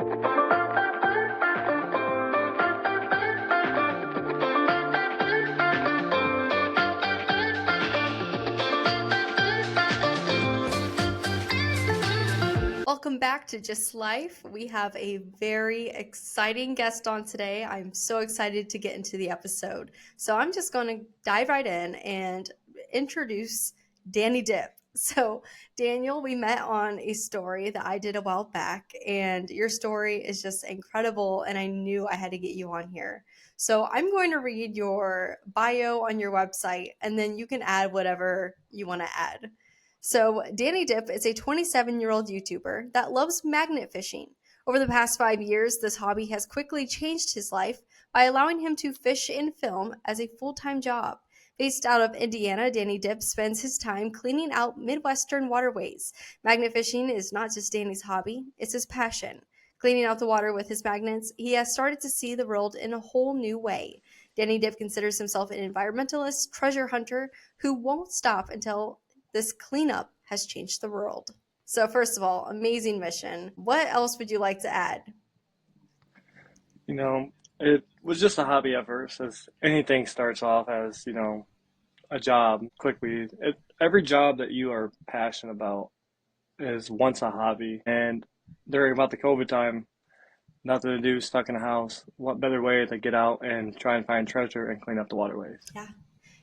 Welcome back to Just Life. We have a very exciting guest on today. I'm so excited to get into the episode. So I'm just going to dive right in and introduce Dani Dipp. So, Daniel, we met on a story that I did a while back, and your story is just incredible, and I knew I had to get you on here. So I'm going to read your bio on your website, and then you can add whatever you want to add. So, Dani Dipp is a 27-year-old YouTuber that loves magnet fishing. Over the past 5 years, this hobby has quickly changed his life by allowing him to fish and film as a full-time job. Based out of Indiana, Dani Dipp spends his time cleaning out Midwestern waterways. Magnet fishing is not just Dani's hobby, it's his passion. Cleaning out the water with his magnets, he has started to see the world in a whole new way. Dani Dipp considers himself an environmentalist, treasure hunter who won't stop until this cleanup has changed the world. So first of all, amazing mission. What else would you like to add? You know, it was just a hobby at first, as anything starts off as, a job quickly. Every job that you are passionate about is once a hobby. And during about the COVID time, nothing to do, stuck in a house. What better way to get out and try and find treasure and clean up the waterways? Yeah.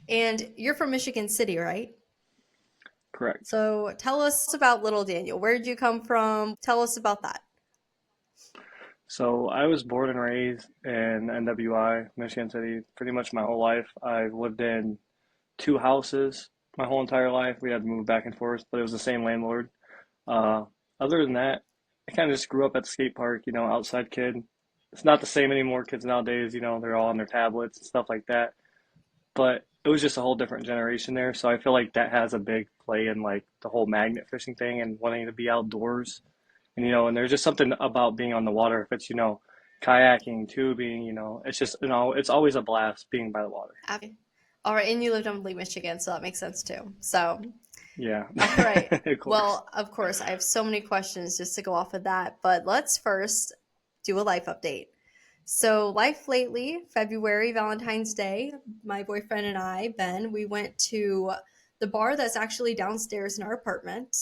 And you're from Michigan City, right? Correct. So tell us about little Daniel. Where did you come from? Tell us about that. So I was born and raised in NWI, Michigan City, pretty much my whole life. I've lived in two houses my whole entire life. We had to move back and forth, but it was the same landlord. Uh, Other than that, I kind of just grew up at the skate park, outside kid. It's not the same anymore. Kids nowadays, they're all on their tablets and stuff like that. But it was just a whole different generation there. So I feel like that has a big play in like the whole magnet fishing thing and wanting to be outdoors. And there's just something about being on the water. If it's, kayaking, tubing, it's just, it's always a blast being by the water. Okay. All right. And you lived on Lake Michigan, so that makes sense too. So, Yeah, all right. of course. Well, of course, I have so many questions just to go off of that. But let's first do a life update. So, life lately, February, Valentine's Day, my boyfriend and I, Ben, we went to the bar that's actually downstairs in our apartment,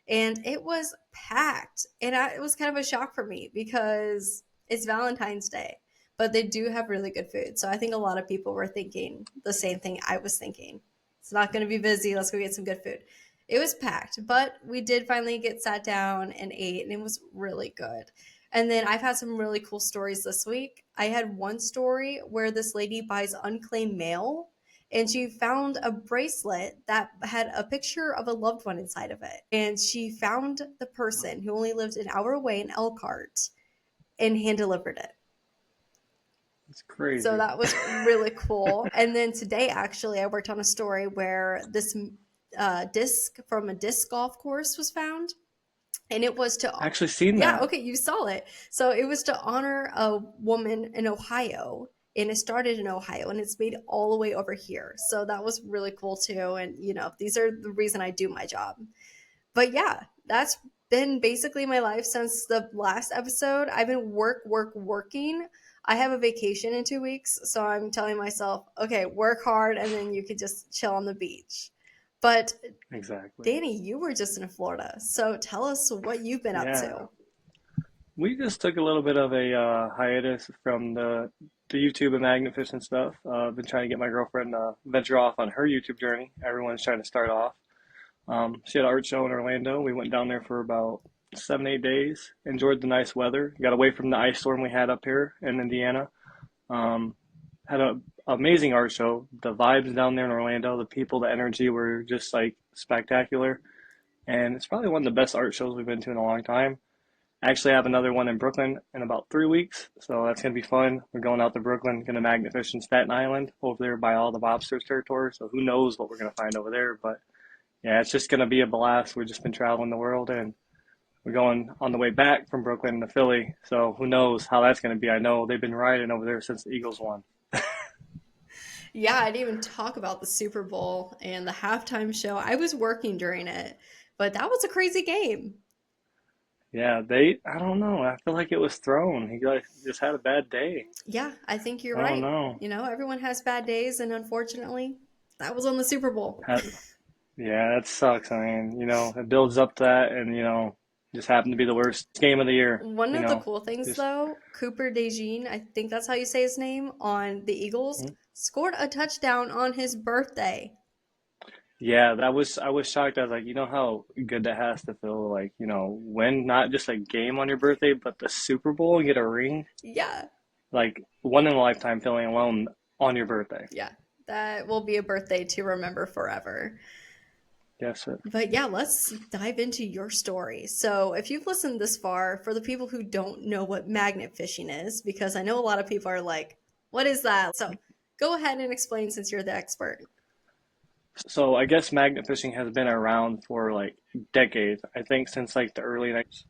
and it was packed. And it was kind of a shock for me because it's Valentine's Day, but they do have really good food. So, I think a lot of people were thinking the same thing I was thinking. It's not going to be busy. Let's go get some good food. It was packed, but we did finally get sat down and ate, and it was really good. And then I've had some really cool stories this week. I had one story where this lady buys unclaimed mail, and she found a bracelet that had a picture of a loved one inside of it. And she found the person who only lived an hour away in Elkhart and hand delivered it. It's crazy. So that was really cool. And then today, actually, I worked on a story where this disc from a disc golf course was found. And it was to Actually seen yeah, that. okay, you saw it. So it was to honor a woman in Ohio, and it started in Ohio, and it's made all the way over here. So that was really cool too. And these are the reason I do my job. But yeah, that's been basically my life since the last episode. I've been working. I have a vacation in 2 weeks, so I'm telling myself, okay, work hard, and then you could just chill on the beach. But Exactly. Dani, you were just in Florida, so tell us what you've been up Yeah. to. We just took a little bit of a hiatus from the YouTube and magnet fishing stuff. I've been trying to get my girlfriend to venture off on her YouTube journey. Everyone's trying to start off. She had an art show in Orlando. We went down there for about 7, 8 days. Enjoyed the nice weather. Got away from the ice storm we had up here in Indiana. Had an amazing art show. The vibes down there in Orlando, the people, the energy were just like spectacular. And it's probably one of the best art shows we've been to in a long time. I actually have another one in Brooklyn in about 3 weeks, so that's going to be fun. We're going out to Brooklyn, going to magnet fish in Staten Island over there by all the lobsters territory, so who knows what we're going to find over there. But yeah, it's just going to be a blast. We've just been traveling the world, and we're going on the way back from Brooklyn to Philly, so who knows how that's going to be. I know they've been riding over there since the Eagles won. Yeah, I didn't even talk about the Super Bowl and the halftime show. I was working during it, but that was a crazy game. Yeah, I don't know. I feel like it was thrown. He like just had a bad day. Yeah, I think you're I don't right. know. Everyone has bad days, and unfortunately, that was on the Super Bowl. Ha- Yeah, that sucks. I mean, it builds up to that, and just happened to be the worst game of the year. One You of the know, cool things, just though, Cooper DeJean, I think that's how you say his name, on the Eagles, mm. scored a touchdown on his birthday. Yeah. I was shocked. I was like, how good that has to feel. Like, win not just a game on your birthday, but the Super Bowl and get a ring. Yeah, Like one in a lifetime feeling alone on your birthday. yeah, that will be a birthday to remember forever. Yes, sir. But yeah, let's dive into your story. So, if you've listened this far, for the people who don't know what magnet fishing is, because I know a lot of people are like, what is that? So, go ahead and explain since you're the expert. So I guess magnet fishing has been around for like decades. I think since like the early 90s,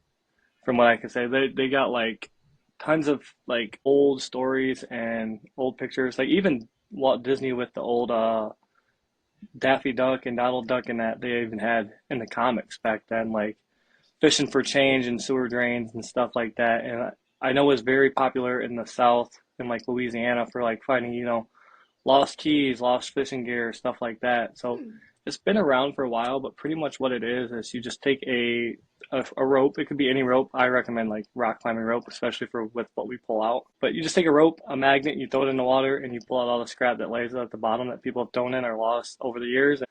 from what I can say. They got like tons of like old stories and old pictures. Like even Walt Disney with the old Daffy Duck and Donald Duck and that they even had in the comics back then, like fishing for change and sewer drains and stuff like that. And I know it was very popular in the South in like Louisiana for like finding, lost keys, lost fishing gear, stuff like that. So Hmm. it's been around for a while, but pretty much what it is you just take a rope. It could be any rope. I recommend like rock climbing rope, especially for with what we pull out. But you just take a rope, a magnet, you throw it in the water, and you pull out all the scrap that lays at the bottom that people have thrown in or lost over the years.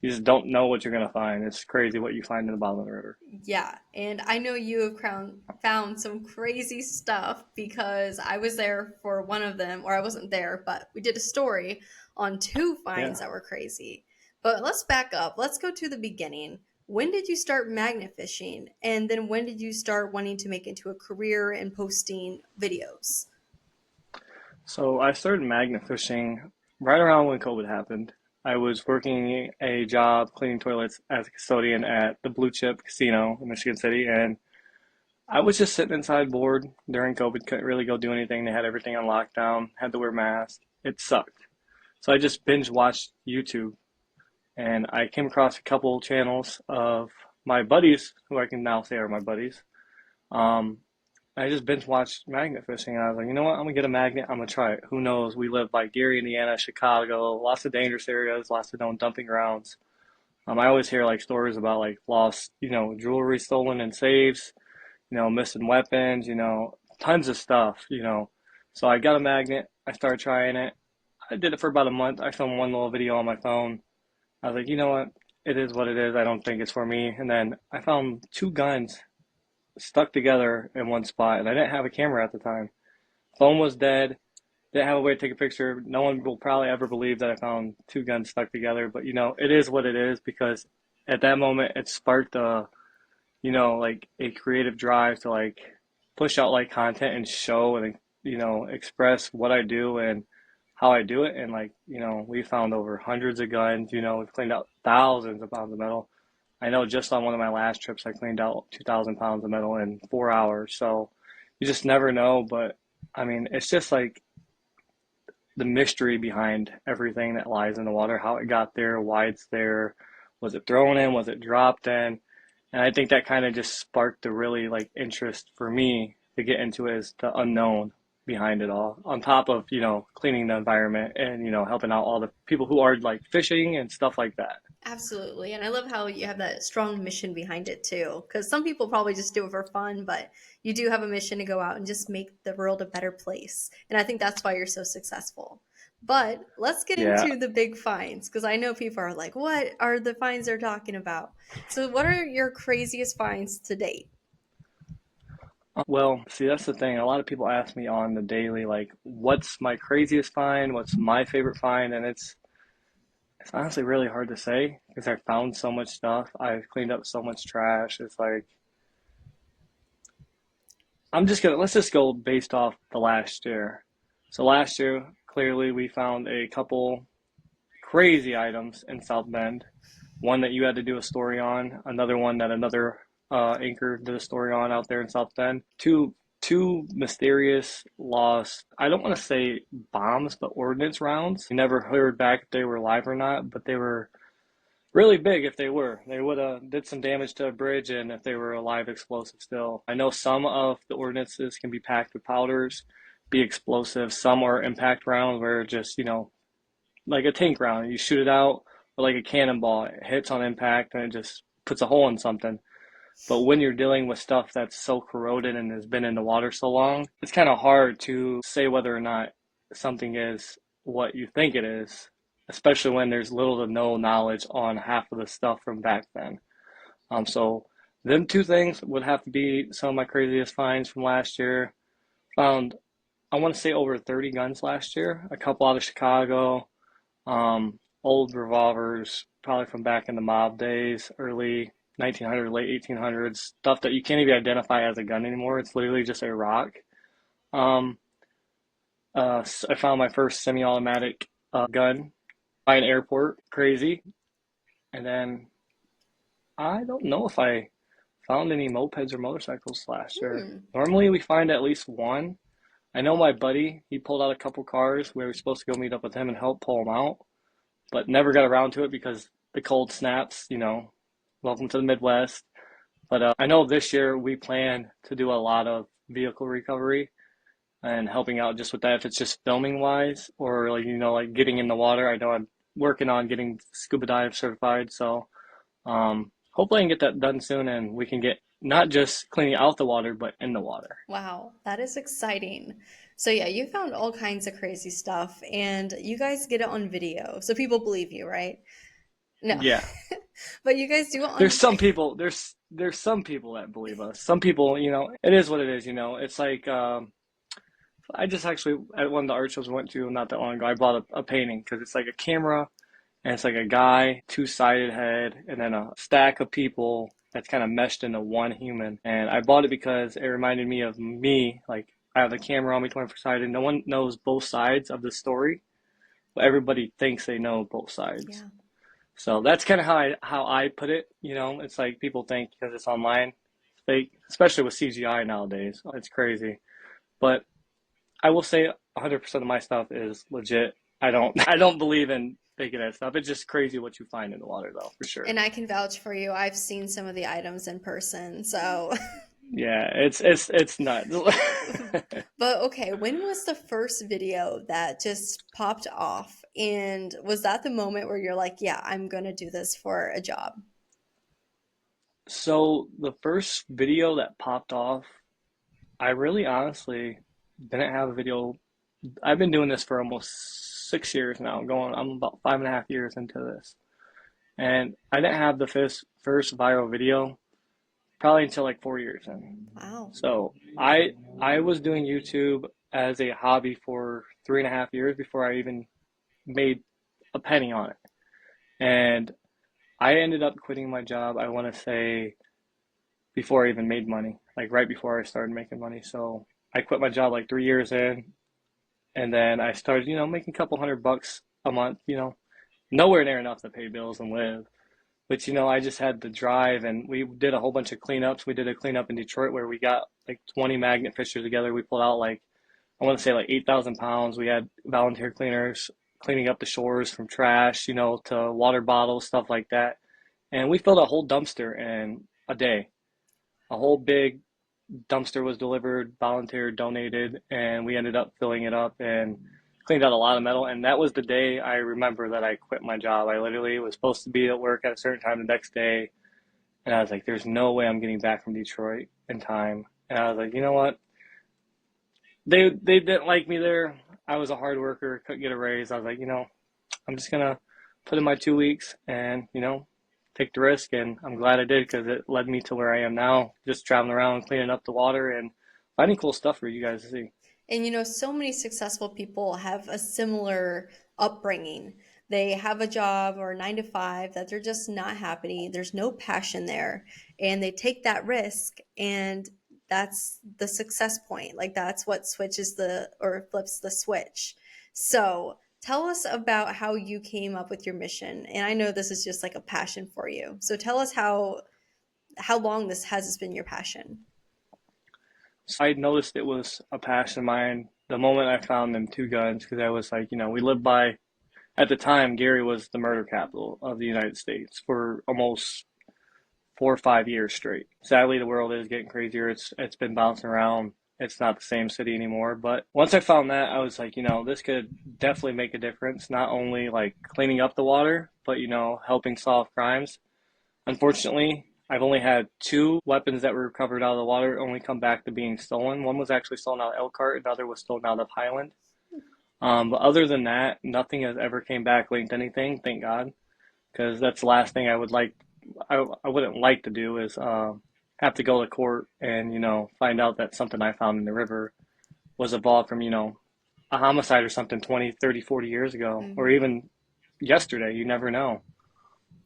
You just don't know what you're gonna find. It's crazy what you find in the bottom of the river. Yeah, and I know you have found some crazy stuff because I was there for one of them, or I wasn't there, but we did a story on two finds Yeah. that were crazy. But let's back up. Let's go to the beginning. When did you start magnet fishing? And then when did you start wanting to make it into a career and posting videos? So I started magnet fishing right around when COVID happened. I was working a job cleaning toilets as a custodian at the Blue Chip Casino in Michigan City, and I was just sitting inside bored during COVID. Couldn't really go do anything. They had everything on lockdown. Had to wear masks. It sucked. So I just binge watched YouTube, and I came across a couple channels of my buddies, who I can now say are my buddies. Um, I just binge watched magnet fishing, and I was like, you know what? I'm gonna get a magnet. I'm gonna try it. Who knows? We live by Gary, Indiana, Chicago, lots of dangerous areas, lots of known dumping grounds. I always hear like stories about like lost, jewelry stolen in safes, missing weapons, tons of stuff. So I got a magnet. I started trying it. I did it for about a month. I filmed one little video on my phone. I was like, you know what? It is what it is. I don't think it's for me. And then I found two guns stuck together in one spot, and I didn't have a camera at the time. Phone was dead. Didn't have a way to take a picture. No one will probably ever believe that I found two guns stuck together, but it is what it is because at that moment it sparked like a creative drive to like push out like content and show and express what I do and how I do it. And like, we found over hundreds of guns, we've cleaned out thousands of pounds of metal. I know just on one of my last trips, I cleaned out 2,000 pounds of metal in 4 hours. So you just never know. But I mean, it's just like the mystery behind everything that lies in the water, how it got there, why it's there, was it thrown in, was it dropped in? And I think that kind of just sparked the really like interest for me to get into it is the unknown behind it all. On top of, cleaning the environment and, helping out all the people who are like fishing and stuff like that. Absolutely. And I love how you have that strong mission behind it too. Because some people probably just do it for fun, but you do have a mission to go out and just make the world a better place. And I think that's why you're so successful. But let's get Yeah. into the big finds because I know people are like, what are the finds they're talking about? So, what are your craziest finds to date? Well, see, that's the thing. A lot of people ask me on the daily, like, what's my craziest find? What's my favorite find? And it's honestly really hard to say because I've found so much stuff. I've cleaned up so much trash. It's like let's just go based off the last year. So last year, clearly we found a couple crazy items in South Bend. One that you had to do a story on, another one that another anchor did a story on out there in South Bend. Two mysterious lost, I don't want to say bombs, but ordnance rounds. We never heard back if they were live or not, but they were really big if they were. They would have did some damage to a bridge, and if they were a live explosive still. I know some of the ordinances can be packed with powders, be explosive. Some are impact rounds where just, like a tank round, you shoot it out, or like a cannonball, it hits on impact and it just puts a hole in something. But when you're dealing with stuff that's so corroded and has been in the water so long, it's kind of hard to say whether or not something is what you think it is, especially when there's little to no knowledge on half of the stuff from back then. So them two things would have to be some of my craziest finds from last year. Found, I want to say over 30 guns last year, a couple out of Chicago, old revolvers, probably from back in the mob days, early 1900s, late 1800s, stuff that you can't even identify as a gun anymore. It's literally just a rock. Um, I found my first semi-automatic gun by an airport, crazy. And then I don't know if I found any mopeds or motorcycles last year. Hmm. Normally we find at least one. I know my buddy, he pulled out a couple cars. We were supposed to go meet up with him and help pull them out, but never got around to it because the cold snaps. Welcome to the Midwest. But I know this year we plan to do a lot of vehicle recovery and helping out just with that. If it's just filming wise or like getting in the water. I know I'm working on getting scuba dive certified. So hopefully I can get that done soon and we can get not just cleaning out the water, but in the water. Wow, that is exciting. So yeah, you found all kinds of crazy stuff and you guys get it on video. So people believe you, right? No. Yeah. But you guys do it There's on some people there's some people that believe us. Some people, it is what it is. It's like I just actually at one of the art shows I went to not that long ago, I bought a painting because it's like a camera and it's like a guy, two-sided head, and then a stack of people that's kind of meshed into one human. And I bought it because it reminded me of me. Like I have the camera on me 24/7. No one knows both sides of the story, but everybody thinks they know both sides. yeah. So that's kind of how I put it. It's like people think because it's online, it's fake, especially with CGI nowadays. It's crazy. But I will say 100% of my stuff is legit. I don't believe in faking that stuff. It's just crazy what you find in the water though, for sure. And I can vouch for you. I've seen some of the items in person. So, Yeah, it's nuts. but okay, when was the first video that just popped off? And was that the moment where you're like, yeah, I'm gonna do this for a job? So the first video that popped off, I really honestly didn't have a video. I've been doing this for almost 6 years now. I'm about 5.5 years into this, and I didn't have the first viral video probably until like 4 years in. Wow. So I was doing YouTube as a hobby for 3.5 years before I even made a penny on it. And I ended up quitting my job, I want to say, before I even made money, like right before I started making money. So I quit my job like 3 years in, and then I started, making a couple $100 a month, nowhere near enough to pay bills and live. But I just had the drive, and we did a whole bunch of cleanups. We did a cleanup in Detroit where we got like 20 magnet fishers together. We pulled out like I want to say like 8,000 pounds. We had volunteer cleaners cleaning up the shores from trash, to water bottles, stuff like that. And we filled a whole dumpster in a day. A whole big dumpster was delivered, volunteer donated, and we ended up filling it up and cleaned out a lot of metal. And that was the day I remember that I quit my job. I literally was supposed to be at work at a certain time the next day, and I was like, "There's no way I'm getting back from Detroit in time." And I was like, "You know what? They didn't like me there. I was a hard worker, couldn't get a raise. I was like, I'm just gonna put in my 2 weeks and take the risk." And I'm glad I did because it led me to where I am now, just traveling around, cleaning up the water, and finding cool stuff for you guys to see. And so many successful people have a similar upbringing. They have a job or a 9 to 5 that they're just not happy. There's no passion there. And they take that risk, and that's the success point. Like that's what switches the or flips the switch. So tell us about how you came up with your mission. And I know this is just like a passion for you. So tell us how long this has been your passion. So I noticed it was a passion of mine the moment I found them two guns because I was like, we live by At the time, Gary was the murder capital of the United States for almost 4 or 5 years straight. Sadly, the world is getting crazier. It's been bouncing around. It's not the same city anymore. But once I found that, I was like, this could definitely make a difference. Not only like cleaning up the water, but helping solve crimes. Unfortunately, I've only had two weapons that were recovered out of the water only come back to being stolen. One was actually stolen out of Elkhart, another was stolen out of Highland. But other than that, nothing has ever came back linked to anything, thank God, because that's the last thing I wouldn't like to do is have to go to court and find out that something I found in the river was involved from a homicide or something 20, 30, 40 years ago, or Hmm. even yesterday. You never know.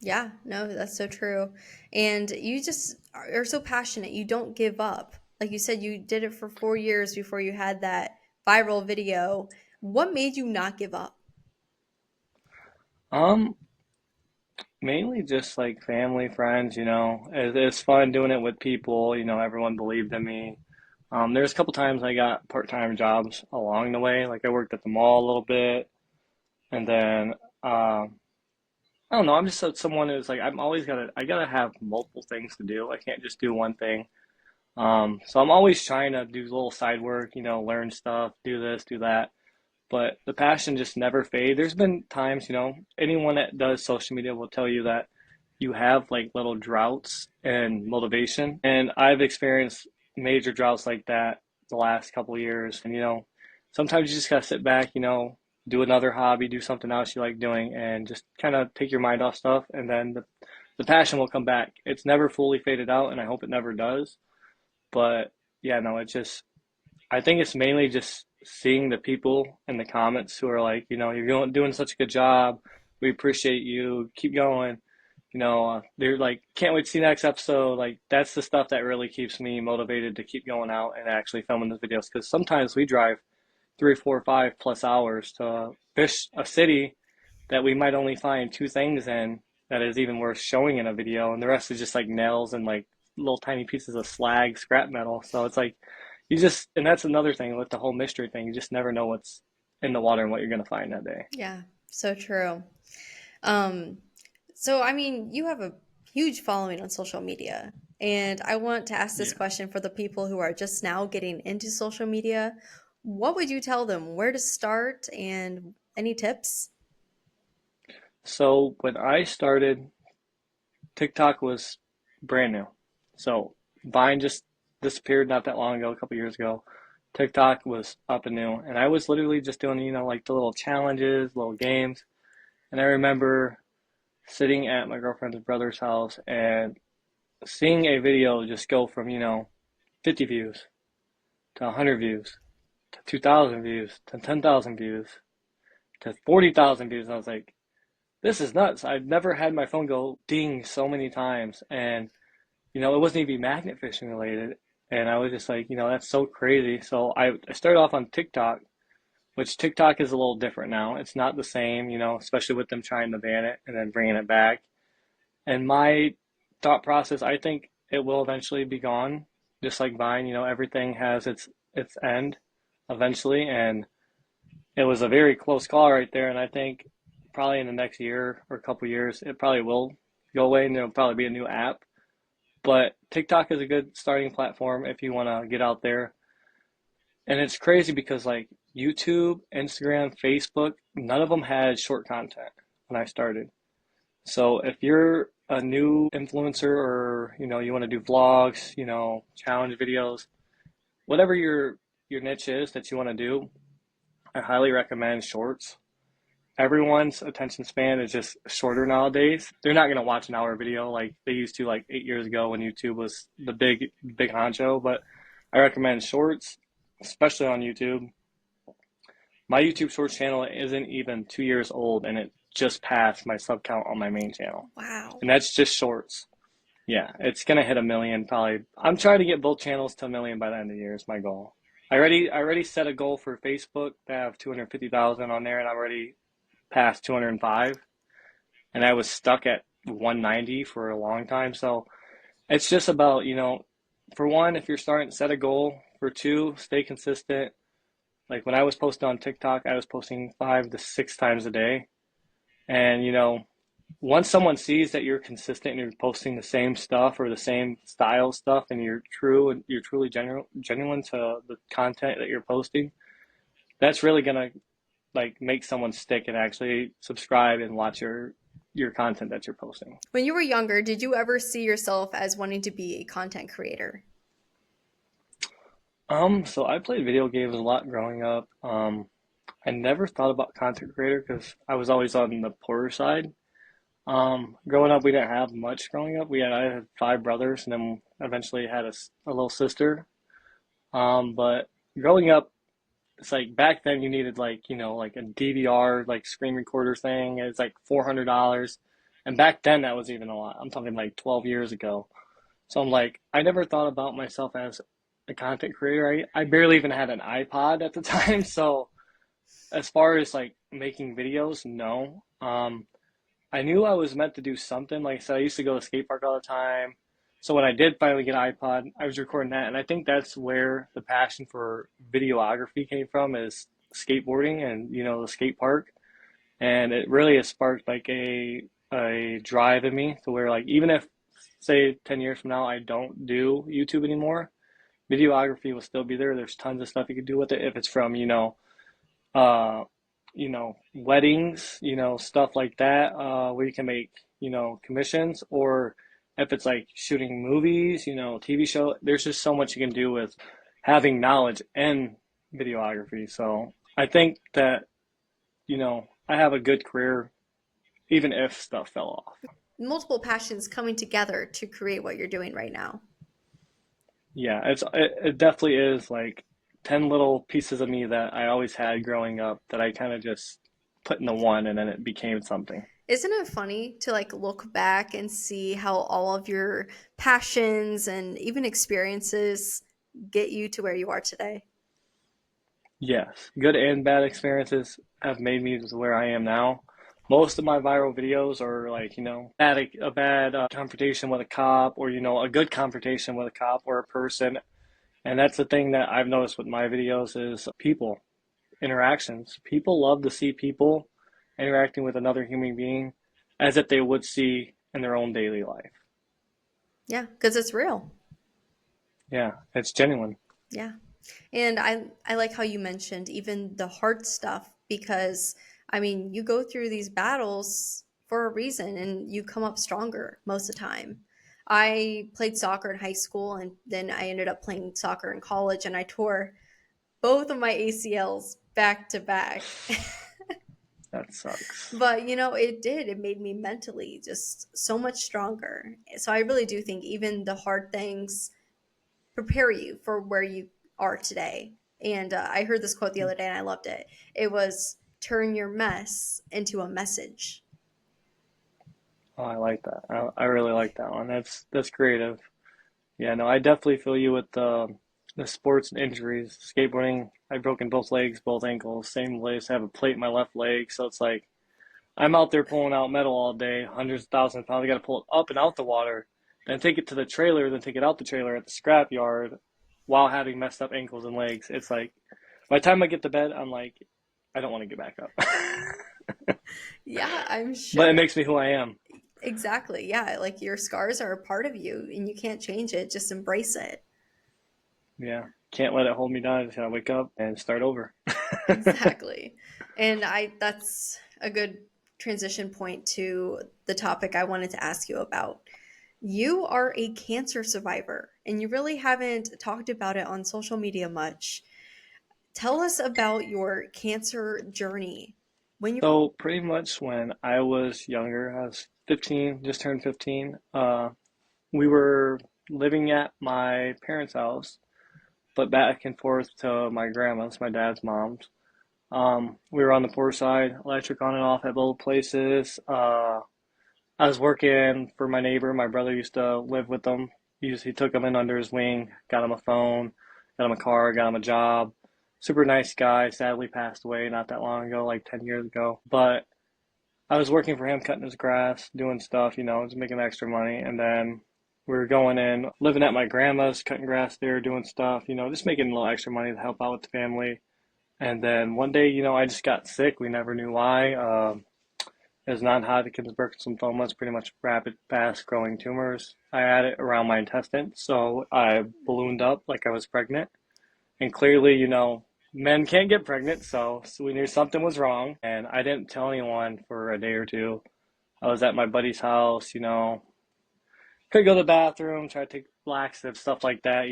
Yeah, no, that's so true. And you just are so passionate. You don't give up. Like you said, you did it for 4 years before you had that viral video. What made you not give up? Um, Mainly just like family, friends. It's fun doing it with people. Everyone believed in me. There's a couple times I got part-time jobs along the way. Like I worked at the mall a little bit, and then I don't know. I'm just someone who's like I gotta have multiple things to do. I can't just do one thing. So I'm always trying to do little side work, learn stuff, do this, do that. But the passion just never fade. There's been times, anyone that does social media will tell you that you have like little droughts and motivation. And I've experienced major droughts like that the last couple of years. And, sometimes you just gotta sit back, do another hobby, do something else you like doing, and just kind of take your mind off stuff. And then the passion will come back. It's never fully faded out, and I hope it never does. But yeah, no, I think it's mainly just seeing the people in the comments who are like, you're doing such a good job. We appreciate you. Keep going. They're like, can't wait to see the next episode. Like, that's the stuff that really keeps me motivated to keep going out and actually filming the videos. Because sometimes we drive 3, 4, 5+ hours to fish a city that we might only find two things in that is even worth showing in a video, and the rest is just like nails and like little tiny pieces of slag, scrap metal. So it's like and that's another thing with the whole mystery thing. You just never know what's in the water and what you're gonna find that day. Yeah, so true. Um, so I mean, you have a huge following on social media, and I want to ask this Yeah. question for the people who are just now getting into social media. What would you tell them? Where to start and any tips? So when I started, TikTok was brand new. So Vine just disappeared not that long ago, a couple years ago. TikTok was up and new, and I was literally just doing, like the little challenges, little games. And I remember sitting at my girlfriend's brother's house and seeing a video just go from, 50 views to 100 views to 2,000 views to 10,000 views to 40,000 views. And I was like, this is nuts. I've never had my phone go ding so many times. And, it wasn't even magnet fishing related. And I was just like, that's so crazy. So I started off on TikTok, which TikTok is a little different now. It's not the same, especially with them trying to ban it and then bringing it back. And my thought process, I think it will eventually be gone, just like Vine. Everything has its end eventually, and it was a very close call right there. And I think probably in the next year or a couple years, it probably will go away, and there'll probably be a new app. But TikTok is a good starting platform if you want to get out there. And it's crazy because like YouTube, Instagram, Facebook, none of them had short content when I started. So if you're a new influencer or you want to do vlogs, challenge videos, whatever your niche is that you want to do, I highly recommend shorts. Everyone's attention span is just shorter nowadays. They're not going to watch an hour video like they used to like 8 years ago when YouTube was the big honcho, but I recommend shorts, especially on YouTube. My YouTube Shorts channel isn't even 2 years old and it just passed my sub count on my main channel. Wow. And that's just shorts. Yeah, it's gonna hit a million probably. I'm trying to get both channels to a million by the end of the year is my goal. I already set a goal for Facebook to have 250,000 on there, and I already passed 205, and I was stuck at 190 for a long time. So it's just about, for one, if you're starting to set a goal. For two, stay consistent. Like when I was posting on TikTok, I was posting 5 to 6 times a day. And, once someone sees that you're consistent and you're posting the same stuff or the same style stuff and you're true and you're truly genuine to the content that you're posting, that's really gonna like make someone stick and actually subscribe and watch your content that you're posting. When you were younger, did you ever see yourself as wanting to be a content creator? So I played video games a lot growing up. I never thought about content creator because I was always on the poorer side. Growing up, we didn't have much growing up. I had five brothers, and then eventually had a little sister. But growing up, it's like back then you needed like like a DVR like screen recorder thing. It's like $400, and back then that was even a lot. I'm talking like 12 years ago. So I'm like, I never thought about myself as a content creator. I barely even had an iPod at the time. So as far as like making videos, no. I knew I was meant to do something. Like I said, I used to go to skate park all the time. So when I did finally get an iPod, I was recording that, and I think that's where the passion for videography came from, is skateboarding and the skate park, and it really has sparked like a drive in me to where like even if say 10 years from now I don't do YouTube anymore, videography will still be there. There's tons of stuff you can do with it if it's from uh, weddings, stuff like that, where you can make, commissions, or if it's like shooting movies, TV show, there's just so much you can do with having knowledge and videography. So I think that, I have a good career even if stuff fell off. Multiple passions coming together to create what you're doing right now. Yeah, it definitely is like 10 little pieces of me that I always had growing up that I kind of just put into one and then it became something. Isn't it funny to like look back and see how all of your passions and even experiences get you to where you are today? Yes, good and bad experiences have made me to where I am now. Most of my viral videos are like, a bad confrontation with a cop, or, a good confrontation with a cop or a person. And that's the thing that I've noticed with my videos is people, interactions. People love to see people interacting with another human being as if they would see in their own daily life. Yeah, because it's real. Yeah, it's genuine. Yeah. And I like how you mentioned even the hard stuff because I mean, you go through these battles for a reason and you come up stronger most of the time. I played soccer in high school and then I ended up playing soccer in college and I tore both of my ACLs back to back. That sucks. But it did. It made me mentally just so much stronger. So I really do think even the hard things prepare you for where you are today. And I heard this quote the other day and I loved it. It was turn your mess into a message. Oh, I like that. I really like that one. That's creative. Yeah, no, I definitely feel you with the sports and injuries. Skateboarding, I've broken both legs, both ankles, same place. I have a plate in my left leg, so it's like I'm out there pulling out metal all day, hundreds of thousands of pounds. I got to pull it up and out the water, then take it to the trailer, then take it out the trailer at the scrap yard, while having messed up ankles and legs. It's like by the time I get to bed, I'm like, I don't want to get back up. Yeah, I'm But it sure. makes me who I am. Exactly. Yeah, like your scars are a part of you and you can't change it. Just embrace it. Yeah, can't let it hold me down. I just gotta wake up and start over. Exactly. And I that's a good transition point to the topic I wanted to ask you about. You are a cancer survivor and you really haven't talked about it on social media much. Tell us about your cancer journey. When you So pretty much when I was younger, I was 15, just turned 15. We were living at my parents' house, but back and forth to my grandma's, my dad's mom's. We were on the poor side, electric on and off at both places. I was working for my neighbor. My brother used to live with them. He took him in under his wing, got him a phone, got him a car, got him a job. Super nice guy. Sadly passed away not that long ago, like 10 years ago. But I was working for him, cutting his grass, doing stuff, just making extra money. And then we were going in, living at my grandma's, cutting grass there, doing stuff, just making a little extra money to help out with the family. And then one day, I just got sick. We never knew why. Is non-Hodgkin's lymphoma. It's pretty much rapid, fast-growing tumors. I had it around my intestines, so I ballooned up like I was pregnant. And clearly, men can't get pregnant, so we knew something was wrong. And I didn't tell anyone for a day or two. I was at my buddy's house, could go to the bathroom, try to take laxatives, stuff like that,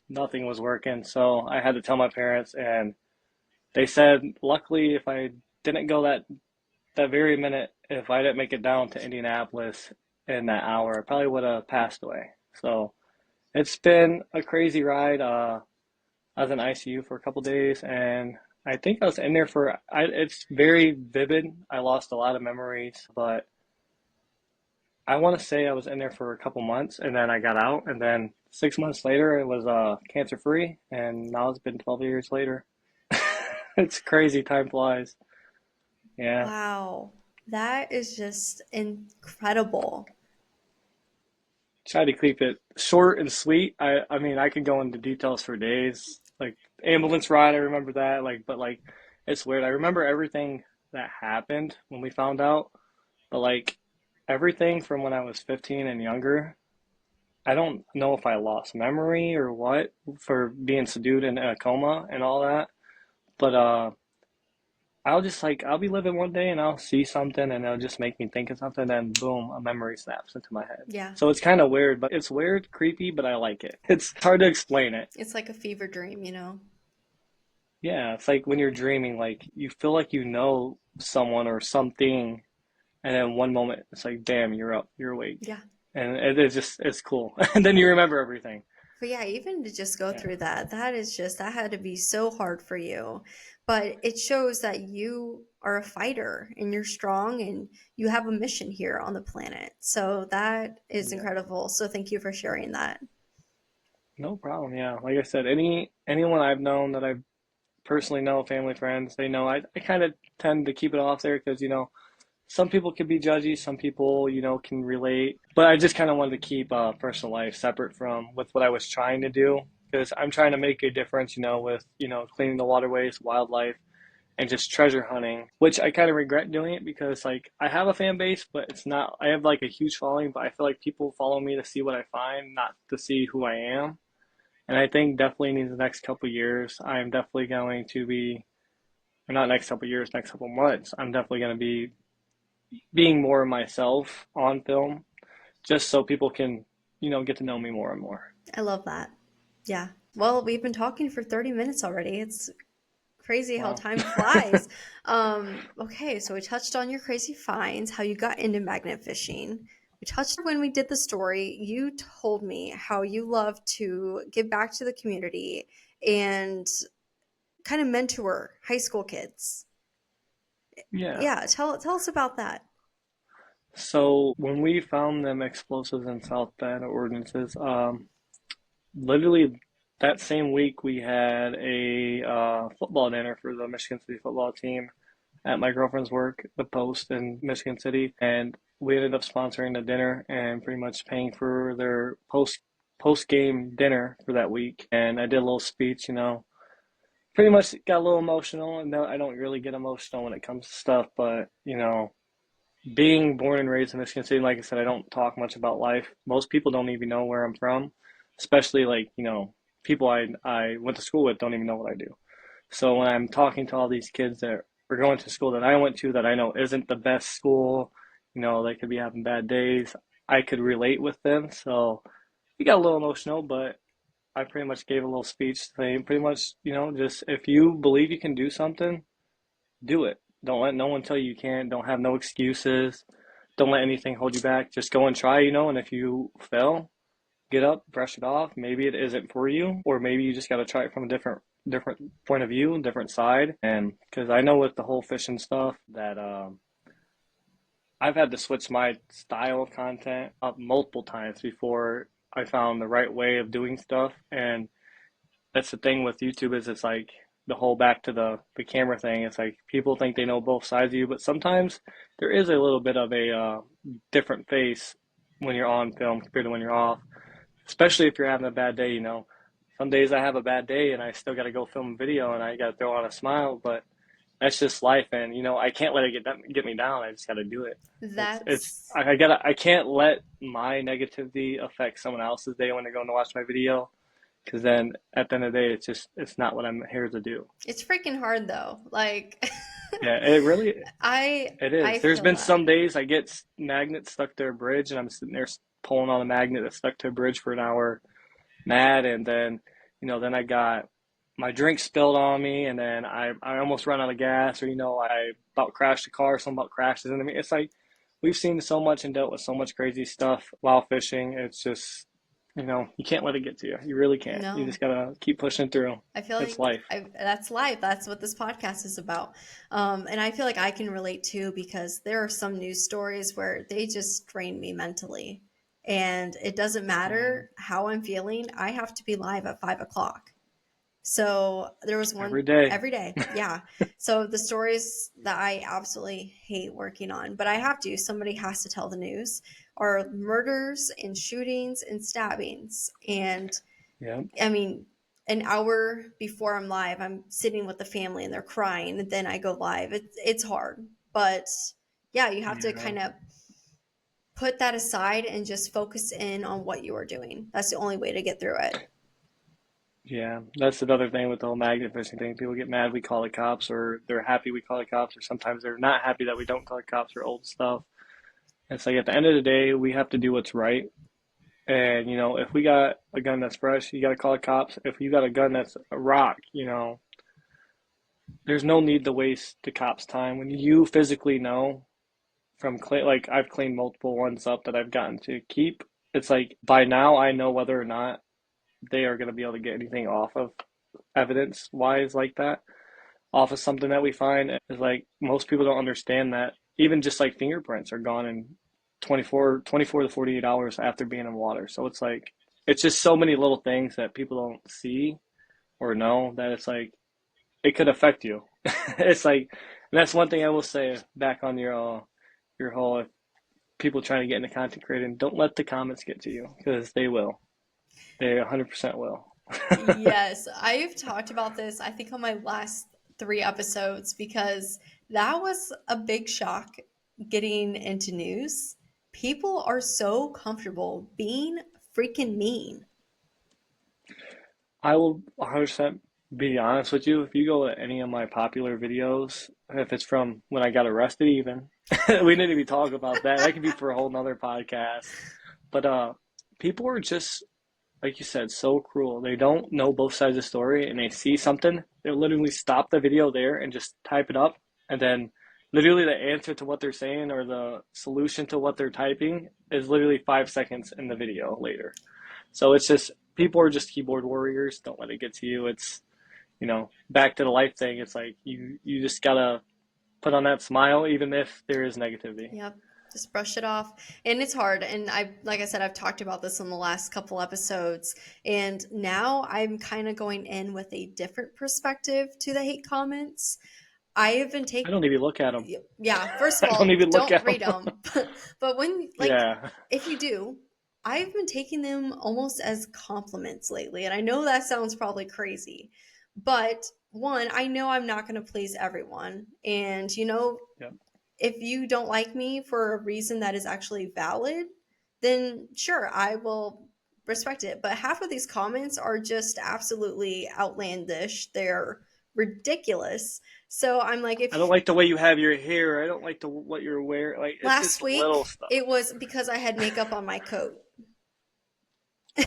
nothing was working. So I had to tell my parents, and they said, luckily, if I didn't go that very minute, if I didn't make it down to Indianapolis in that hour, I probably would have passed away. So it's been a crazy ride. I was in ICU for a couple days, and I think I was in there it's very vivid. I lost a lot of memories, but I want to say I was in there for a couple months, and then I got out, and then 6 months later, it was cancer free, and now it's been 12 years later. It's crazy, time flies. Yeah. Wow. That is just incredible. Try to keep it short and sweet. I mean, I could go into details for days. Like ambulance ride, I remember that. But it's weird. I remember everything that happened when we found out, but everything from when I was 15 and younger, I don't know if I lost memory or what for being sedated in a coma and all that. But I'll be living one day and I'll see something and it'll just make me think of something, and boom, a memory snaps into my head. Yeah. So it's kind of weird, but it's weird, creepy, but I like it. It's hard to explain it. It's like a fever dream. Yeah, it's like when you're dreaming, like you feel like you know someone or something, and then one moment it's like, damn, you're up, you're awake, Yeah. and it's cool, and then you remember everything. But yeah, even to just go Yeah. through that, that had to be so hard for you. But it shows that you are a fighter and you're strong and you have a mission here on the planet. So that is Yeah. incredible. So thank you for sharing that. No problem. Yeah, like I said, anyone I've known that I personally know, family, friends, they know I kind of tend to keep it off there because some people can be judgy, some people can relate, but I just kind of wanted to keep personal life separate from with what I was trying to do, because I'm trying to make a difference, with cleaning the waterways, wildlife, and just treasure hunting, which I kind of regret doing it because I have a fan base, but it's not. I have a huge following, but I feel like people follow me to see what I find, not to see who I am. And I think definitely in the next couple of years, I'm definitely going to be, or not next couple of years, next couple of months, I'm definitely going to be being more myself on film, just so people can, get to know me more and more. I love that. Yeah. Well, we've been talking for 30 minutes already. It's crazy how Wow. time flies. Okay, so we touched on your crazy finds, how you got into magnet fishing. We touched when we did the story. You told me how you love to give back to the community and kind of mentor high school kids. Yeah. Yeah, tell us about that. So when we found them explosives in South Bend ordinances, literally that same week we had a football dinner for the Michigan City football team at my girlfriend's work, the Post in Michigan City, and we ended up sponsoring the dinner and pretty much paying for their post game dinner for that week. And I did a little speech, pretty much got a little emotional. And no, I don't really get emotional when it comes to stuff, but being born and raised in Michigan City, like I said, I don't talk much about life. Most people don't even know where I'm from, especially people I went to school with don't even know what I do. So when I'm talking to all these kids that are going to school that I went to that I know isn't the best school, they could be having bad days, I could relate with them. So we got a little emotional, but I pretty much gave a little speech saying pretty much, just if you believe you can do something, do it. Don't let no one tell you you can't. Don't have no excuses. Don't let anything hold you back. Just go and try, and if you fail, get up, brush it off. Maybe it isn't for you, or maybe you just got to try it from a different point of view, different side. And because I know with the whole fishing stuff that I've had to switch my style of content up multiple times before I found the right way of doing stuff. And that's the thing with YouTube is it's like the whole back to the camera thing. It's like people think they know both sides of you, but sometimes there is a little bit of a different face when you're on film compared to when you're off. Especially if you're having a bad day, Some days I have a bad day and I still got to go film a video and I got to throw on a smile, but that's just life, and I can't let it get me down. I just got to do it. That's I can't let my negativity affect someone else's day when they're going to watch my video, because then at the end of the day, it's not what I'm here to do. it's freaking hard though. Like Yeah, it really I it I is. There's feel been that. some days I get magnets stuck to a bridge, and I'm sitting there pulling on a magnet that's stuck to a bridge for an hour, mad, and then then I got my drink spilled on me, and then I almost run out of gas, or I about crashed the car, someone about crashes into me. It's like we've seen so much and dealt with so much crazy stuff while fishing. It's just you can't let it get to you. You really can't. You No. just gotta keep pushing through. I feel It's like life. that's life. That's what this podcast is about. And I feel like I can relate too because there are some news stories where they just drain me mentally. And it doesn't Yeah, matter how I'm feeling, I have to be live at 5 o'clock. So there was one every day. every day. Yeah. So the stories that I absolutely hate working on, but I have to, somebody has to tell the news, are murders and shootings and stabbings. And Yeah, I mean, an hour before I'm live, I'm sitting with the family and they're crying, and then I go live. It's hard, but yeah, you have to yeah. kind of put that aside and just focus in on what you are doing. That's the only way to get through it. Yeah, that's another thing with the whole magnet fishing thing. People get mad we call the cops, or they're happy we call the cops, or sometimes they're not happy that we don't call the cops or old stuff. And it's like at the end of the day, we have to do what's right. And if we got a gun that's fresh, you got to call the cops. If you got a gun that's a rock, there's no need to waste the cops' time when you physically know like I've cleaned multiple ones up that I've gotten to keep. It's like by now I know whether or not they are going to be able to get anything off of evidence wise like that off of something that we find is like most people don't understand that even just like fingerprints are gone in 24 to 48 hours after being in water. So it's like it's just so many little things that people don't see or know that it's like it could affect you. It's like and that's one thing I will say back on your whole people trying to get into content creating, don't let the comments get to you because they will. They 100% will. Yes, I've talked about this, I think, on my last 3 episodes because that was a big shock getting into news. People are so comfortable being freaking mean. I will 100% be honest with you. If you go to any of my popular videos, if it's from when I got arrested, even, we need to be talking about that. That could be for a whole nother podcast. But people are just, like you said, so cruel. They don't know both sides of the story and they see something, they'll literally stop the video there and just type it up. And then literally the answer to what they're saying or the solution to what they're typing is literally 5 seconds in the video later. So it's just people are just keyboard warriors. Don't let it get to you. It's back to the life thing. It's like you just gotta put on that smile even if there is negativity. Yep. Just brush it off. And it's hard. And like I said, I've talked about this in the last couple episodes. And now I'm kind of going in with a different perspective to the hate comments. I have been I taking, don't even look at them. yeah, first of I don't all, even look don't at read them. them. But when, like, Yeah, if you do, I've been taking them almost as compliments lately. And I know that sounds probably crazy. But one, I know I'm not going to please everyone. And, yeah. if you don't like me for a reason that is actually valid, then sure, I will respect it. But half of these comments are just absolutely outlandish. They're ridiculous. So I'm like, I don't if like the way you have your hair. I don't like the what you're wearing. Like it's last just little week stuff. it was because I had makeup on my coat.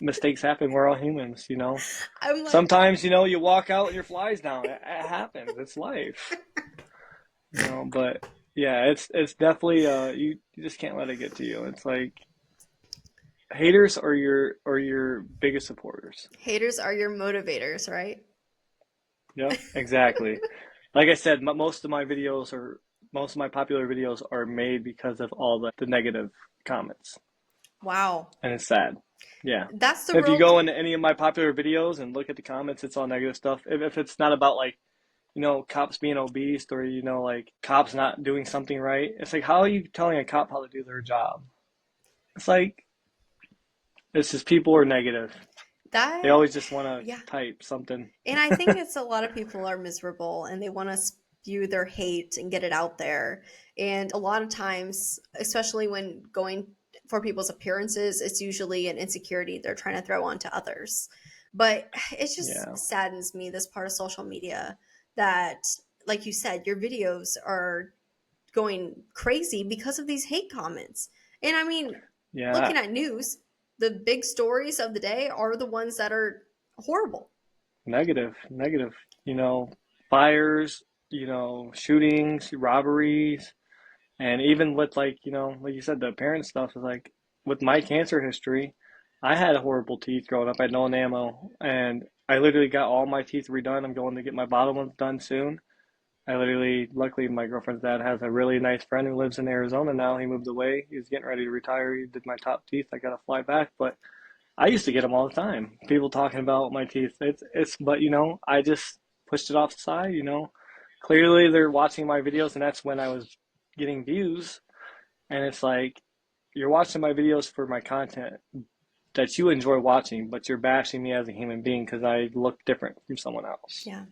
Mistakes happen. We're all humans. I'm like, Sometimes you walk out and your flies down. It happens. It's life. But yeah, it's definitely you just can't let it get to you. It's like haters are your biggest supporters. haters are your motivators, right? Yep, exactly. Like I said, most of my popular videos are made because of all the negative comments, Wow. and it's sad. Yeah. That's the If you real, go into any of my popular videos and look at the comments, it's all negative stuff. If it's not about like cops being obese or like cops not doing something right, it's like how are you telling a cop how to do their job? It's like it's just people are negative. They that, always just want to yeah. type something. And I think it's a lot of people are miserable and they want to spew their hate and get it out there. And a lot of times, especially when going for people's appearances, it's usually an insecurity they're trying to throw onto others. But it just Yeah. saddens me, this part of social media, that, like you said, your videos are going crazy because of these hate comments. And I mean, Yeah. looking at news, the big stories of the day are the ones that are horrible. Negative, negative. You know, fires, shootings, robberies, and even with like, like you said, the parent stuff is like with my cancer history, I had horrible teeth growing up. I had no enamel, and I literally got all my teeth redone. I'm going to get my bottom ones done soon. Luckily, my girlfriend's dad has a really nice friend who lives in Arizona now. He moved away. He's getting ready to retire. He did my top teeth. I got to fly back, but I used to get them all the time. People talking about my teeth. But I just pushed it off the side. Clearly they're watching my videos, and that's when I was getting views. And it's like, you're watching my videos for my content that you enjoy watching, but you're bashing me as a human being because I look different from someone else. Yeah.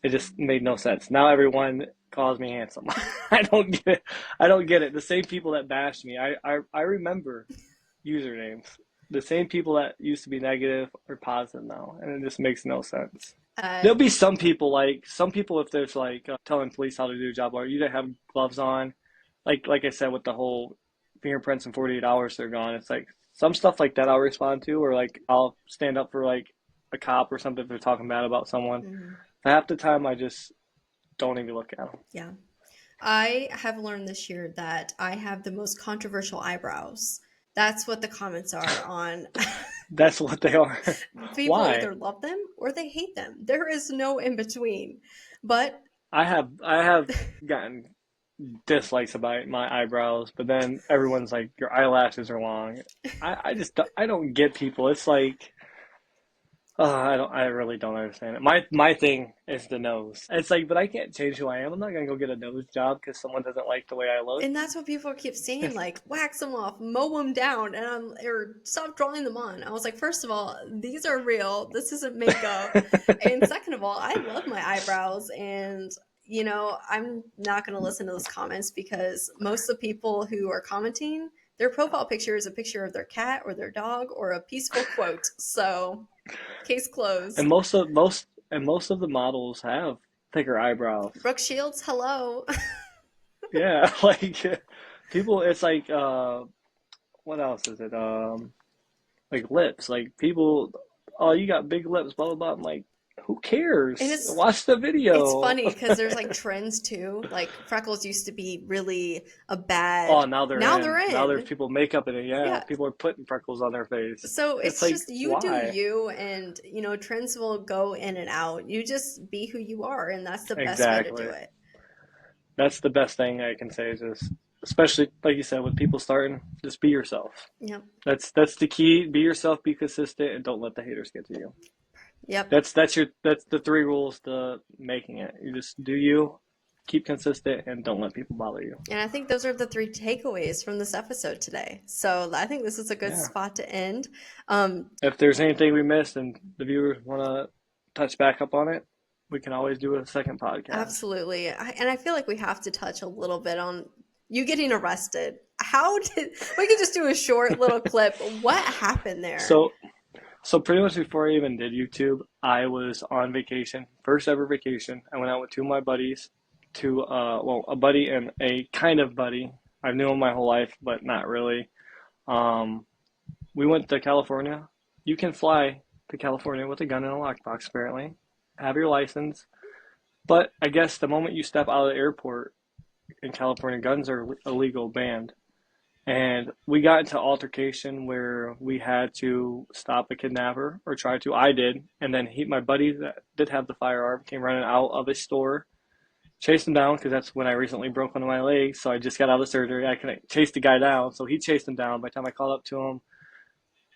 It just made no sense. Now everyone calls me handsome. I don't get it. I don't get it. The same people that bashed me, I remember usernames. The same people that used to be negative are positive now, and it just makes no sense. Uh, There'll be some people if there's like telling police how to do a job, or you didn't have gloves on, like I said with the whole fingerprints in 48 hours they're gone. It's like some stuff like that I'll respond to, or like I'll stand up for like a cop or something if they're talking bad about someone. mhm. Half the time I just don't even look at them. Yeah. I have learned this year that I have the most controversial eyebrows. That's what the comments are on. That's what they are. People Why? either love them or they hate them. There is no in between. But I have gotten dislikes about my eyebrows, but then everyone's like, your eyelashes are long. I don't get people. It's like, I really don't understand it. My thing is the nose. It's like, but I can't change who I am. I'm not gonna go get a nose job because someone doesn't like the way I look. and that's what people keep saying, It's, like wax them off, mow them down, or stop drawing them on. I was like, first of all, these are real. This isn't makeup. And second of all, I love my eyebrows, and I'm not going to listen to those comments because most of the people who are commenting, their profile picture is a picture of their cat or their dog or a peaceful quote. So, case and closed. most of the models have thicker eyebrows. Brooke Shields, hello. Yeah, like people. It's like what else is it? Like lips. Like people, oh, you got big lips, blah blah blah. I'm like, who And cares? it's Watch the It's video. funny because there's like trends too. Like freckles used to be really a bad. Oh, now they're Now they're in. Now there's in. people makeup in it. Yeah, Yeah. people are putting freckles on their face. So It's it's like, just you do why? you, and trends will go in and out. You just be who you are, and that's the best way to do Exactly. it. That's the best thing I can say is just, especially like you said, with people starting, just be yourself. Yep. That's the key. Be yourself, be consistent, and don't let the haters get to you. Yep. That's the three rules to making it. You just do you, keep consistent, and don't let people bother you. And I think those are the three takeaways from this episode today. So I think this is a good Yeah. spot to end. Um, If there's anything we missed and the viewers want to touch back up on it, we can always do a second podcast. Absolutely. And I feel like we have to touch a little bit on you getting arrested. How did we could just do a short little clip? What happened there? So So pretty much before I even did YouTube, I was on vacation, first ever vacation. I went out with two of my buddies, a buddy and a kind of buddy. I've known him my whole life, but not really. Um, we went to California. You can fly to California with a gun in a lockbox, apparently. Have your license. But I guess the moment you step out of the airport in California, guns are illegal, banned. And we got into altercation where we had to stop a kidnapper, or try to. I did, and then my buddy that did have the firearm came running out of a store, chased him down because that's when I recently broke one of my legs. So I just got out of surgery. I couldn't chase the guy down, so he chased him down. By the time I called up to him,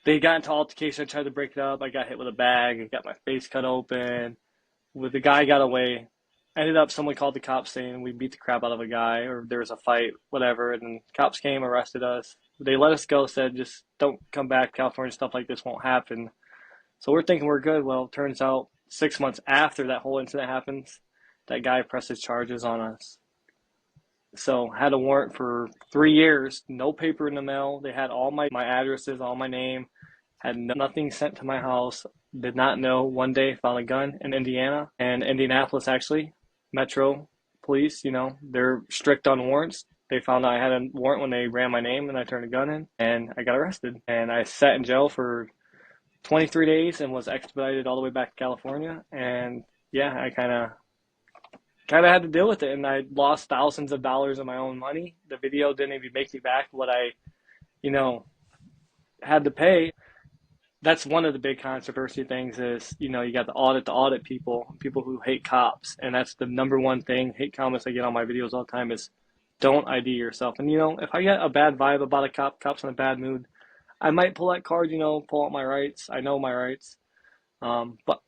they got into altercation. I tried to break it up. I got hit with a bag. I got my face cut open. The guy got away. Ended up someone called the cops saying we beat the crap out of a guy, or there was a fight, whatever. And then cops came, arrested us. They let us go, said just don't come back. California, stuff like this won't happen. So we're thinking we're good. Well, turns out 6 months after that whole incident happens, that guy presses charges on us. So had a warrant for 3 years, no paper in the mail. They had all my addresses, all my name, had nothing sent to my house. Did not know. One day found a gun in Indiana and Indianapolis actually. Metro police, they're strict on warrants. They found out I had a warrant when they ran my name and I turned a gun in and I got arrested. And I sat in jail for 23 days and was expedited all the way back to California. And yeah, I kind of had to deal with it, and I lost thousands of dollars of my own money. The video didn't even make me back what I, you know, had to pay. That's one of the big controversy things is, you got the audit people who hate cops, and that's the number one thing. Hate comments I get on my videos all the time is don't ID yourself. And if I get a bad vibe about a cop's in a bad mood, I might pull that card, pull out my rights. I know my rights. But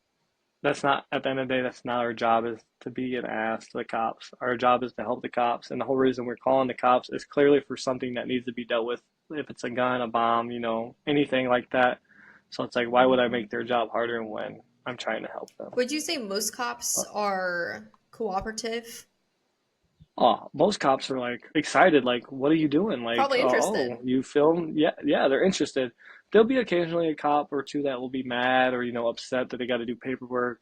that's not, at the end of the day, that's not our job, is to be an ass to the cops. Our job is to help the cops. And the whole reason we're calling the cops is clearly for something that needs to be dealt with. If it's a gun, a bomb, anything like that. So it's like, why would I make their job harder when I'm trying to help them? Would you say most cops are cooperative? Oh, most cops are like excited. Like, what are you doing? Like, Probably interested. oh, you film? Yeah, yeah, they're interested. There'll be occasionally a cop or two that will be mad or, upset that they got to do paperwork.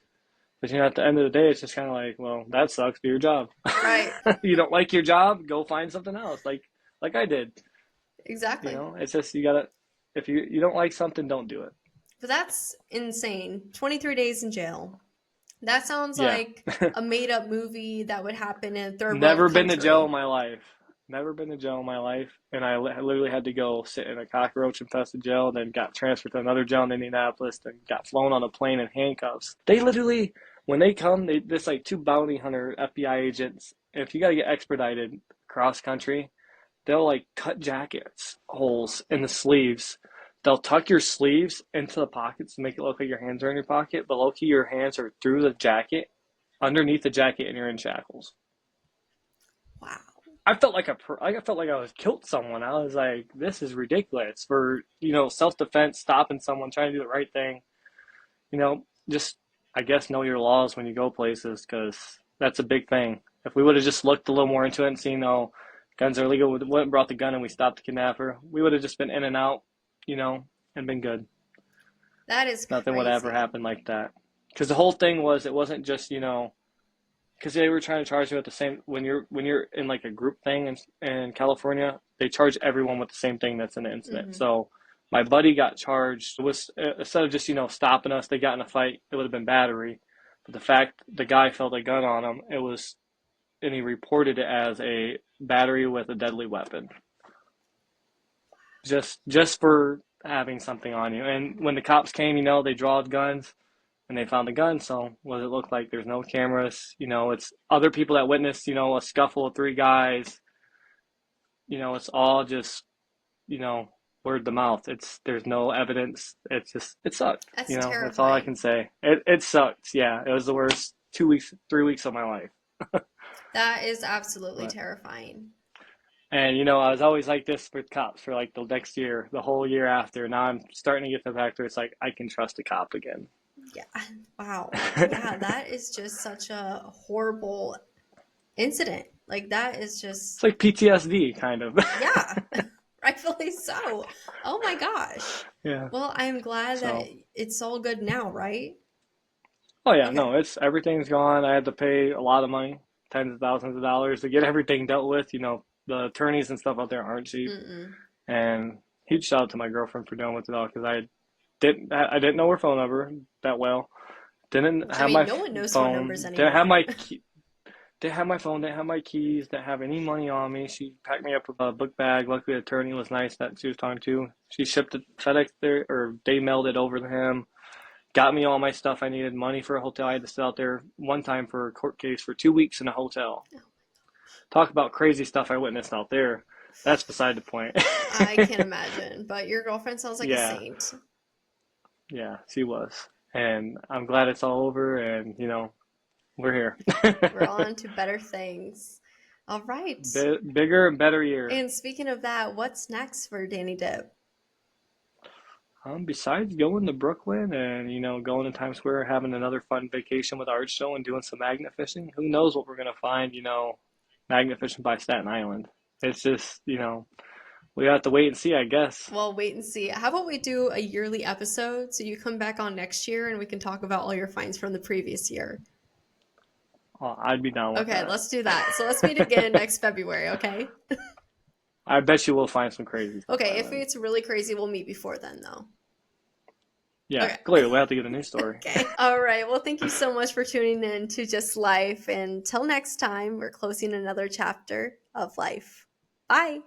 But, at the end of the day, it's just kind of like, well, that sucks. Do your job. Right. You don't like your job? Go find something else. Like I did. Exactly. It's just, you gotta, if you don't like something, don't do it. But that's insane. 23 days in jail. That sounds Yeah. like a made-up movie that would happen in a third Never world been to jail country. in my life. Never been to jail in my life. And I literally had to go sit in a cockroach infested jail, then got transferred to another jail in Indianapolis, then got flown on a plane in handcuffs. They literally, when they come, there's like two bounty hunter FBI agents. If you got to get expedited cross country, they'll like cut jackets holes in the sleeves. They'll tuck your sleeves into the pockets to make it look like your hands are in your pocket, but low key your hands are through the jacket, underneath the jacket, and you're in shackles. Wow. I felt like I was killed someone. I was like, this is ridiculous for self defense, stopping someone, trying to do the right thing. Just I guess know your laws when you go places, because that's a big thing. If we would have just looked a little more into it and seen, guns are illegal, we wouldn't have brought the gun and we stopped the kidnapper. We would have just been in and out, and been good. That is Nothing would ever crazy. happen like that. Because the whole thing was, it wasn't just, because they were trying to charge you at the same, when you're in like a group thing in California, they charge everyone with the same thing that's in the incident. Hmm. So my buddy got charged. It was, instead of just stopping us, they got in a fight. It would have been battery, but the fact the guy felt a gun on him, and he reported it as a battery with a deadly weapon, just for having something on you. And when the cops came, they draw guns and they found the gun. So what does it look like? There's no cameras. It's other people that witnessed, a scuffle of three guys. It's all just, word to mouth. There's no evidence. It sucked. That's That's all I terrifying. can say. It sucked. Yeah, it was the worst 2 weeks, 3 weeks of my life. That is absolutely But terrifying. and I was always like this with cops for like the next year, the whole year after. Now I'm starting to get to the fact where it's like I can trust a cop again. Yeah. Wow. Yeah, that is just such a horrible incident. Like that is It's just, like PTSD kind of. yeah, rightfully so. Oh my gosh. Yeah. Well, I'm glad that So, it's all good now, right? oh yeah, Okay. no, everything's gone. I had to pay a lot of money, tens of thousands of dollars to get everything dealt with. The attorneys and stuff out there aren't cheap. Mm-mm. And huge shout out to my girlfriend for dealing with it all, because I didn't know her phone number that well. Didn't I have mean, my no one knows phone numbers phone. Didn't have anymore. my key, didn't have my phone. Didn't have my keys. Didn't have any money on me. She packed me up with a book bag. Luckily, the attorney was nice that she was talking to. She shipped it FedEx there, or they mailed it over to him. Got me all my stuff I needed. Money for a hotel. I had to sit out there one time for a court case for 2 weeks in a hotel. Talk about crazy stuff I witnessed out there. That's beside the point. I can't imagine, but your girlfriend sounds like a Yeah, saint. yeah, she was. And I'm glad it's all over, and we're here. We're on to better things. All right. Bigger and better year. And speaking of that, what's next for Danny Dipp? Besides going to Brooklyn and going to Times Square, having another fun vacation with art show and doing some magnet fishing, who knows what we're gonna find? Magnet fishing by Staten Island. It's just we have to wait and see, I guess. Well, wait and see. How about we do a yearly episode so you come back on next year and we can talk about all your finds from the previous year? I'd be down with Okay, that. let's do that. So let's meet again next February, okay? I bet you will find some crazy stuff Okay, by if then. it's really crazy, we'll meet before then, though. Yeah, Okay. clearly we'll have to get a new story. Okay. All right. Well, thank you so much for tuning in to Just Life. And till next time, we're closing another chapter of life. Bye.